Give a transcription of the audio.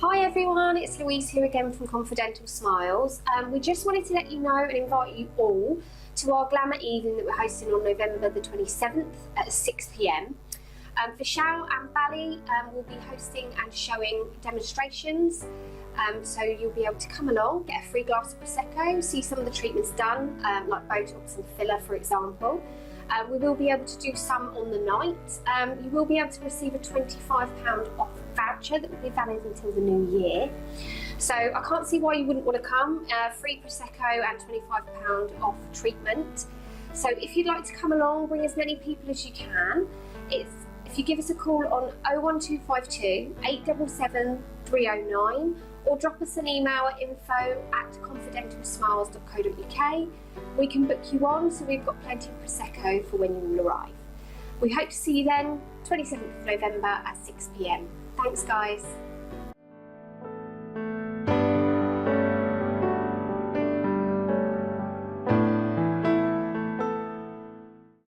Hi everyone, it's Louise here again from Confidential Smiles. We just wanted to let you know and invite you all to our Glamour evening that we're hosting on November the 27th at 6 p.m. For Shao and Bally, we'll be hosting and showing demonstrations. So you'll be able to come along, get a free glass of Prosecco, see some of the treatments done, like Botox and filler for example. We will be able to do some on the night. You will be able to receive a £25 off voucher that will be valid until the new year. So I can't see why you wouldn't want to come. Free Prosecco and £25 off treatment. So if you'd like to come along, bring as many people as you can. If you give us a call on 01252 877 309 or drop us an email at info@confidentalsmiles.co.uk. We can book you on, so we've got plenty of Prosecco for when you will arrive. We hope to see you then, 27th of November at 6 p.m. Thanks guys.